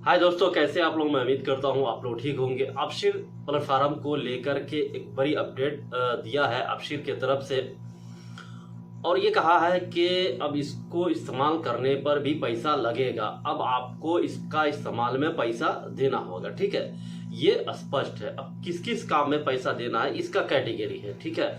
हाय दोस्तों, कैसे आप लोग। मैं उम्मीद करता हूं आप लोग ठीक होंगे। अपशीर प्लेटफॉर्म को लेकर के एक बड़ी अपडेट दिया है अपशीर की तरफ से, और ये कहा है कि अब इसको इस्तेमाल करने पर भी पैसा लगेगा। अब आपको इसका इस्तेमाल में पैसा देना होगा, ठीक है। ये स्पष्ट है। अब किस किस काम में पैसा देना है इसका कैटेगरी है, ठीक है।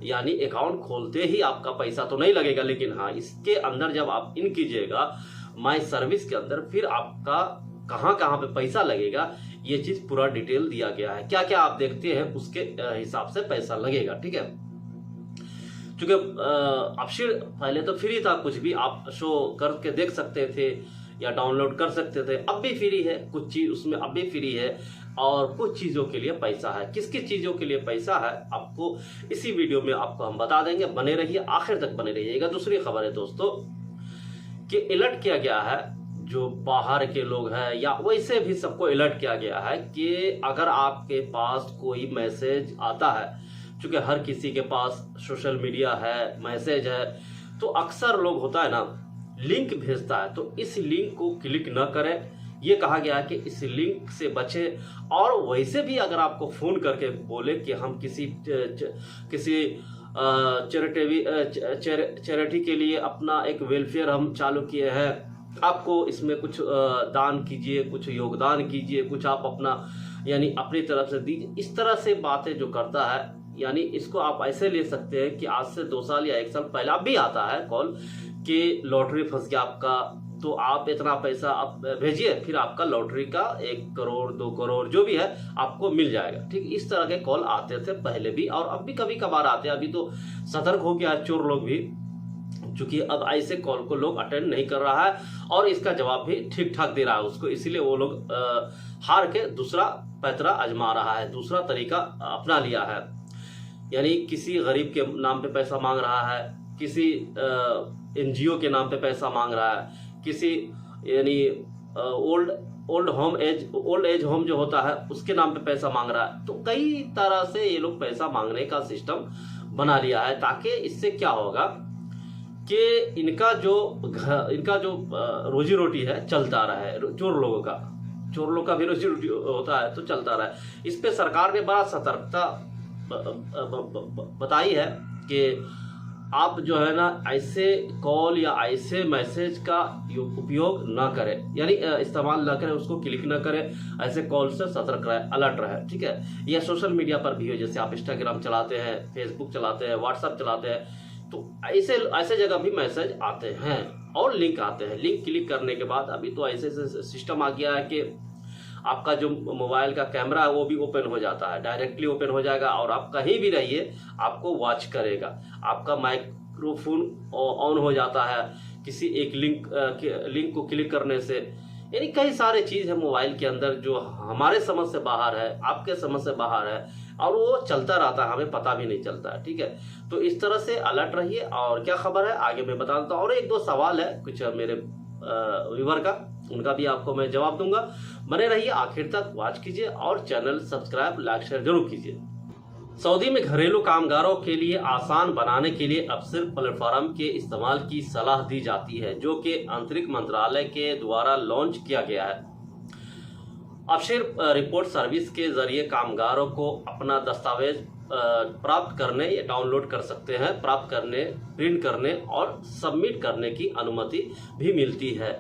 यानी अकाउंट खोलते ही आपका पैसा तो नहीं लगेगा, लेकिन हाँ, इसके अंदर जब आप इन कीजिएगा माई सर्विस के अंदर, फिर आपका कहाँ कहाँ पे पैसा लगेगा ये चीज पूरा डिटेल दिया गया है। क्या क्या आप देखते हैं उसके हिसाब से पैसा लगेगा, ठीक है। क्योंकि अपशीर पहले तो फ्री था, कुछ भी आप शो करके देख सकते थे या डाउनलोड कर सकते थे। अब भी फ्री है, कुछ चीज उसमें अब भी फ्री है, और कुछ चीजों के लिए पैसा है। किस किस चीजों के लिए पैसा है आपको इसी वीडियो में आपको हम बता देंगे। बने रहिए, आखिर तक बने रहिएगा। दूसरी खबर है दोस्तों कि अलर्ट किया गया है जो बाहर के लोग हैं, या वैसे भी सबको अलर्ट किया गया है कि अगर आपके पास कोई मैसेज आता है, क्योंकि हर किसी के पास सोशल मीडिया है, मैसेज है, तो अक्सर लोग होता है ना, लिंक भेजता है, तो इस लिंक को क्लिक न करें। ये कहा गया है कि इस लिंक से बचें। और वैसे भी अगर आपको फोन करके बोले कि हम किसी चैरिटी के लिए अपना एक वेलफेयर हम चालू किए हैं, आपको इसमें कुछ दान कीजिए, कुछ योगदान कीजिए, कुछ आप अपना यानी अपनी तरफ से दीजिए, इस तरह से बातें जो करता है, यानी इसको आप ऐसे ले सकते हैं कि आज से 2 साल या 1 साल पहले अब भी आता है कॉल कि लॉटरी फंस गया आपका, तो आप इतना पैसा आप भेजिए, फिर आपका लॉटरी का 1 करोड़ 2 करोड़ जो भी है आपको मिल जाएगा, ठीक। इस तरह के कॉल आते थे पहले भी, और अब भी कभी कभार आते हैं। अभी तो सतर्क हो गया है चोर लोग भी, क्योंकि अब ऐसे कॉल को लोग अटेंड नहीं कर रहा है और इसका जवाब भी ठीक ठाक दे रहा है उसको, इसीलिए वो लोग हार के दूसरा पैतरा आजमा रहा है, दूसरा तरीका अपना लिया है। यानी किसी गरीब के नाम पे पैसा मांग रहा है, किसी एनजीओ के नाम पे पैसा मांग रहा है, किसी यानी ओल्ड एज होम जो होता है उसके नाम पे पैसा मांग रहा है। तो कई तरह से ये लोग पैसा मांगने का सिस्टम बना लिया है, ताकि इससे क्या होगा कि इनका जो रोजी रोटी है चलता रहा है। चोर लोगों का भी रोजी रोटी होता है तो चलता रहा है। इस पे सरकार ने बड़ा सतर्कता बताई है कि आप जो है ना, ऐसे कॉल या ऐसे मैसेज का उपयोग ना करें, यानी इस्तेमाल ना करें, उसको क्लिक ना करें। ऐसे कॉल से सतर्क रहे, अलर्ट रहे, ठीक है। या सोशल मीडिया पर भी हो, जैसे आप इंस्टाग्राम चलाते हैं, फेसबुक चलाते हैं, व्हाट्सएप चलाते हैं, तो ऐसे जगह भी मैसेज आते हैं और लिंक आते हैं। लिंक क्लिक करने के बाद अभी तो ऐसे सिस्टम आ गया है कि आपका जो मोबाइल का कैमरा है वो भी ओपन हो जाता है, डायरेक्टली ओपन हो जाएगा, और आप कहीं भी रहिए आपको वॉच करेगा। आपका माइक्रोफोन ऑन हो जाता है किसी एक लिंक को क्लिक करने से। यानी कई सारे चीज है मोबाइल के अंदर जो हमारे समझ से बाहर है, आपके समझ से बाहर है, और वो चलता रहता है, हमें पता भी नहीं चलता है, ठीक है। तो इस तरह से अलर्ट रहिए। और क्या खबर है आगे मैं बता देता हूँ। और 1-2 सवाल है कुछ मेरे व्यूअर का, उनका भी आपको मैं जवाब दूंगा। बने रहिए, आखिर तक वॉच कीजिए और चैनल सब्सक्राइब लाइक शेयर जरूर कीजिए। सऊदी में घरेलू कामगारों के लिए आसान बनाने के लिए अपशीर प्लेटफॉर्म के इस्तेमाल की सलाह दी जाती है, जो कि आंतरिक मंत्रालय के द्वारा लॉन्च किया गया है। अपशीर रिपोर्ट सर्विस के जरिए कामगारों को अपना दस्तावेज प्राप्त करने या डाउनलोड कर सकते हैं, प्राप्त करने, प्रिंट करने और सबमिट करने की अनुमति भी मिलती है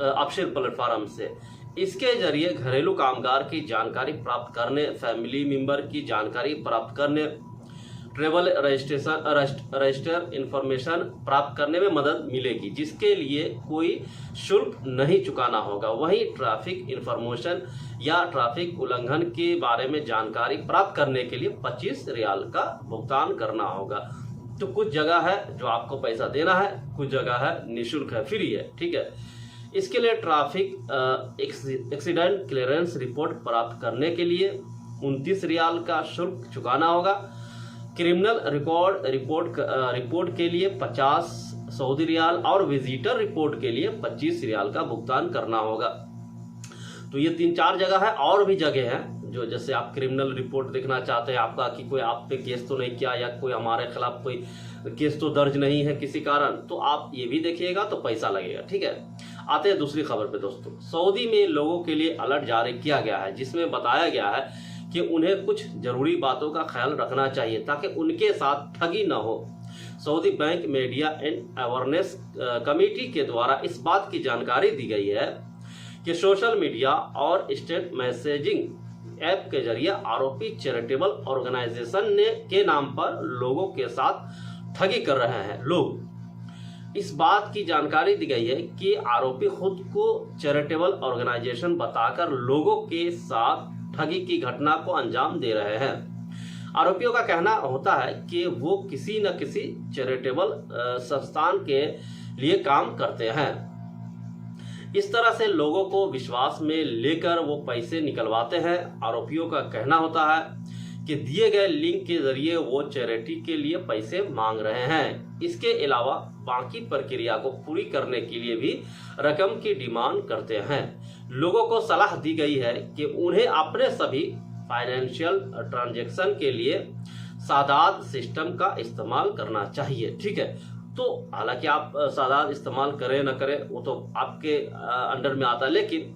अपशीर प्लेटफॉर्म से। इसके जरिए घरेलू कामगार की जानकारी प्राप्त करने, फैमिली मेंबर की जानकारी प्राप्त करने, ट्रेवल रजिस्टर इंफॉर्मेशन प्राप्त करने में मदद मिलेगी, जिसके लिए कोई शुल्क नहीं चुकाना होगा। वहीं ट्रैफिक इंफॉर्मेशन या ट्रैफिक उल्लंघन के बारे में जानकारी प्राप्त करने के लिए 25 रियाल का भुगतान करना होगा। तो कुछ जगह है जो आपको पैसा देना है, कुछ जगह है निःशुल्क है, फ्री है, ठीक है। इसके लिए ट्रैफिक एक्सीडेंट क्लियरेंस रिपोर्ट प्राप्त करने के लिए 29 रियाल का शुल्क चुकाना होगा। क्रिमिनल रिपोर्ट के लिए 50 सऊदी रियाल और विजिटर रिपोर्ट के लिए 25 रियाल का भुगतान करना होगा। तो ये 3-4 जगह है, और भी जगह हैं जो, जैसे आप क्रिमिनल रिपोर्ट देखना चाहते हैं आपका कि कोई आप पे केस तो नहीं किया, या कोई हमारे खिलाफ कोई केस तो दर्ज नहीं है किसी कारण, तो आप ये भी देखिएगा तो पैसा लगेगा, ठीक है। आते हैं दूसरी खबर पे दोस्तों। सऊदी में लोगों के लिए अलर्ट जारी किया गया है, जिसमें बताया गया है कि उन्हें कुछ जरूरी बातों का ख्याल रखना चाहिए ताकि उनके साथ ठगी न हो। Saudi bank media and awareness committee के द्वारा इस बात की जानकारी दी गई है कि सोशल मीडिया और इंस्टेंट मैसेजिंग ऐप के जरिए आरोपी चैरिटेबल ऑर्गेनाइजेशन के नाम पर लोगों के साथ ठगी कर रहे हैं। लोग इस बात की जानकारी दी गई है कि आरोपी खुद को चैरिटेबल ऑर्गेनाइजेशन बताकर लोगों के साथ ठगी की घटना को अंजाम दे रहे हैं। आरोपियों का कहना होता है कि वो किसी न किसी चैरिटेबल संस्थान के लिए काम करते हैं। इस तरह से लोगों को विश्वास में लेकर वो पैसे निकलवाते हैं। आरोपियों का कहना होता है कि दिए गए लिंक के जरिए वो चैरिटी के लिए पैसे मांग रहे हैं। इसके अलावा बाकी प्रक्रिया को पूरी करने के लिए भी रकम की डिमांड करते हैं। लोगों को सलाह दी गई है कि उन्हें अपने सभी फाइनेंशियल ट्रांजैक्शन के लिए सादात सिस्टम का इस्तेमाल करना चाहिए। ठीक है, तो हालांकि आप सादात इस्तेमाल करें ना करें वो तो आपके अंडर में आता है, लेकिन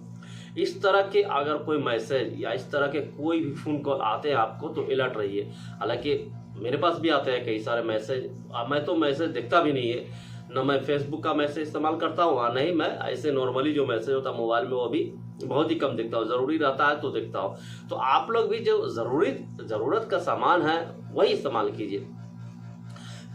इस तरह के अगर कोई मैसेज या इस तरह के कोई भी फोन कॉल आते हैं आपको तो अलर्ट रहिए। हालांकि मेरे पास भी आते हैं कई सारे मैसेज, मैं तो मैसेज देखता भी नहीं है, न मैं फेसबुक का मैसेज इस्तेमाल करता हूँ, नहीं मैं ऐसे नॉर्मली जो मैसेज होता है मोबाइल में वो भी बहुत ही कम देखता हूँ, ज़रूरी रहता है तो देखता हूँ। तो आप लोग भी जो ज़रूरत का सामान है वही इस्तेमाल कीजिए।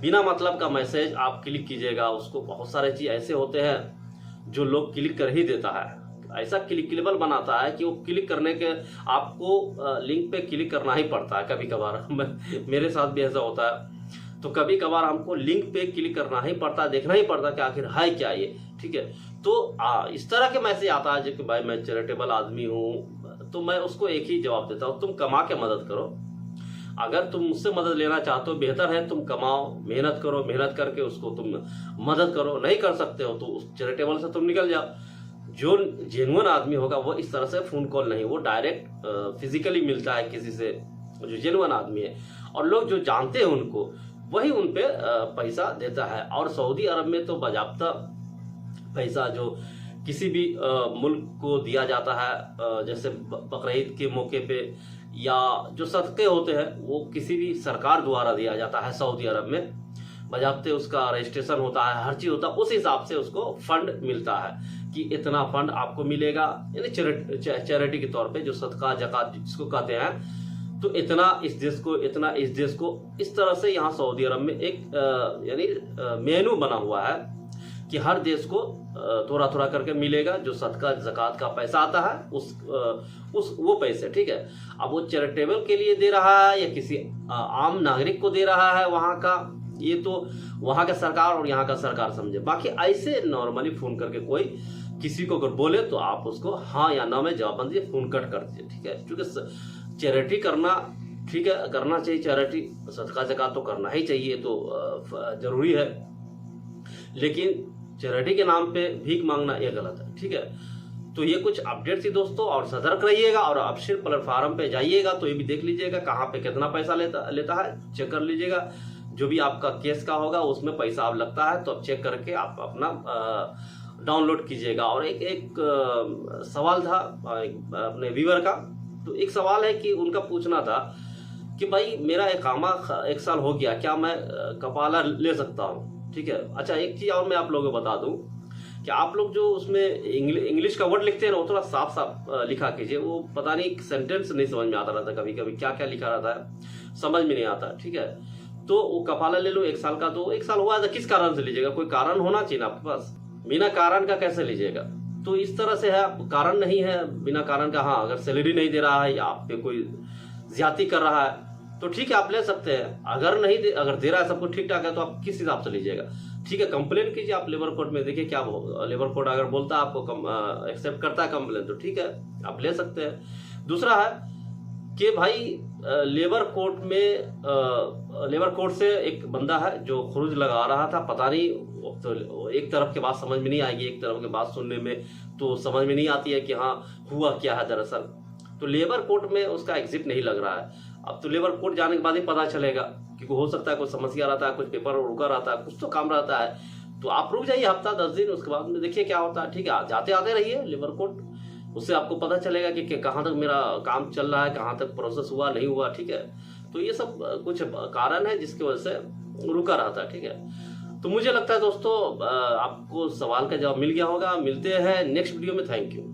बिना मतलब का मैसेज आप क्लिक कीजिएगा, उसको बहुत सारे चीज़ ऐसे होते हैं जो लोग क्लिक कर ही देता है, ऐसा क्लिकेबल बनाता है कि वो क्लिक करने के आपको लिंक पे क्लिक करना ही पड़ता है कभी कभार। मेरे साथ भी ऐसा होता है, तो कभी कभार हमको लिंक पे क्लिक करना ही पड़ता है, देखना ही पड़ता है कि आखिर है क्या ये। ठीक है, तो इस तरह के मैसेज आता है जो कि भाई मैं चैरिटेबल आदमी हूँ, तो मैं उसको एक ही जवाब देता हूँ, तुम कमा के मदद करो। अगर तुम मुझसे मदद लेना चाहते हो बेहतर है तुम कमाओ, मेहनत करो, मेहनत करके उसको तुम मदद करो। नहीं कर सकते हो तो उस चैरिटेबल से तुम निकल जाओ। जो जेन्युइन आदमी होगा वो इस तरह से फोन कॉल नहीं, वो डायरेक्ट फिजिकली मिलता है किसी से जो जेन्युइन आदमी है, और लोग जो जानते हैं उनको वही उन पे पैसा देता है। और सऊदी अरब में तो बाजाब्ता पैसा जो किसी भी मुल्क को दिया जाता है, जैसे बकरीद के मौके पे या जो सदक़े होते हैं वो किसी भी सरकार द्वारा दिया जाता है सऊदी अरब में, बजाते उसका रजिस्ट्रेशन होता है, हर चीज़ होता है, उस हिसाब से उसको फंड मिलता है कि इतना फंड आपको मिलेगा, यानी चैरिटी के तौर पे जो सदका ज़कात जिसको कहते हैं, तो इतना इस देश को, इतना इस देश को, इस तरह से यहाँ सऊदी अरब में एक यानी मेनू बना हुआ है कि हर देश को थोड़ा थोड़ा करके मिलेगा जो सदका ज़कात का पैसा आता है उस वो पैसे। ठीक है, अब वो चैरिटेबल के लिए दे रहा है या किसी आम नागरिक को दे रहा है वहाँ का, ये तो वहाँ का सरकार और यहाँ का सरकार समझे। बाकी ऐसे नॉर्मली फ़ोन करके कोई किसी को अगर बोले तो आप उसको हाँ या ना में जवाब दीजिए, फ़ोन कट कर दीजिए। ठीक है, क्योंकि चैरिटी करना ठीक है, करना चाहिए, चैरिटी सदका ज़कात तो करना ही चाहिए, तो ज़रूरी है, लेकिन चैरिटी के नाम पे भीख मांगना ये गलत है। ठीक है, तो ये कुछ अपडेट थी दोस्तों, और सतर्क रहिएगा और ऑफिशियल प्लेटफार्म पे जाइएगा तो ये भी देख लीजिएगा कहाँ पे कितना पैसा लेता है, चेक कर लीजिएगा। जो भी आपका केस का होगा उसमें पैसा आप लगता है तो आप चेक करके आप अपना डाउनलोड कीजिएगा। और एक सवाल था अपने व्यूअर का, तो एक सवाल है कि उनका पूछना था कि भाई मेरा इकामा 1 साल हो गया, क्या मैं कफाला ले सकता हूँ? ठीक है, अच्छा एक चीज़ और मैं आप लोगों को बता दूं कि आप लोग जो उसमें इंग्लिश का वर्ड लिखते हैं ना वो थोड़ा साफ साफ लिखा कीजिए। वो पता नहीं सेंटेंस नहीं समझ में आता रहता, कभी कभी क्या क्या लिखा रहता है समझ में नहीं आता। ठीक है, तो वो कफाला ले लो 1 साल का, तो 1 साल हुआ है, किस कारण से लीजिएगा? कोई कारण होना चाहिए ना आपके पास, बिना कारण का कैसे लीजिएगा? तो इस तरह से है, कारण नहीं है बिना कारण का। हाँ, अगर सैलरी नहीं दे रहा है या आप पे कोई ज्यादती कर रहा है तो ठीक है आप ले सकते हैं। अगर अगर दे रहा है सब कुछ ठीक ठाक है तो आप किस हिसाब से लीजिएगा? ठीक है, कंप्लेन कीजिए आप लेबर कोर्ट में, देखिए क्या लेबर कोर्ट अगर बोलता है आपको एक्सेप्ट करता है कंप्लेन तो ठीक है आप ले सकते हैं। दूसरा है कि भाई लेबर कोर्ट से एक बंदा है जो खुरूज लगा रहा था, पता नहीं, तो एक तरफ के बात समझ में नहीं आएगी, एक तरफ के बात सुनने में तो समझ में नहीं आती है कि हाँ हुआ क्या है दरअसल। तो लेबर कोर्ट में उसका एग्जिट नहीं लग रहा है। अब तो लेबर कोर्ट जाने के बाद ही पता चलेगा, क्योंकि हो सकता है कुछ समस्या रहता है, कुछ पेपर रुका रहता है, कुछ तो काम रहता है, तो आप रुक जाइए हफ्ता 10 दिन, उसके बाद में देखिए क्या होता है। ठीक है, जाते आते रहिए लेबर कोर्ट, उससे आपको पता चलेगा कि कहाँ तक मेरा काम चल रहा है, कहाँ तक प्रोसेस हुआ नहीं हुआ। ठीक है, तो ये सब कुछ कारण है जिसकी वजह से रुका रहता है। ठीक है, तो मुझे लगता है दोस्तों आपको सवाल का जवाब मिल गया होगा। मिलते हैं नेक्स्ट वीडियो में। Thank you.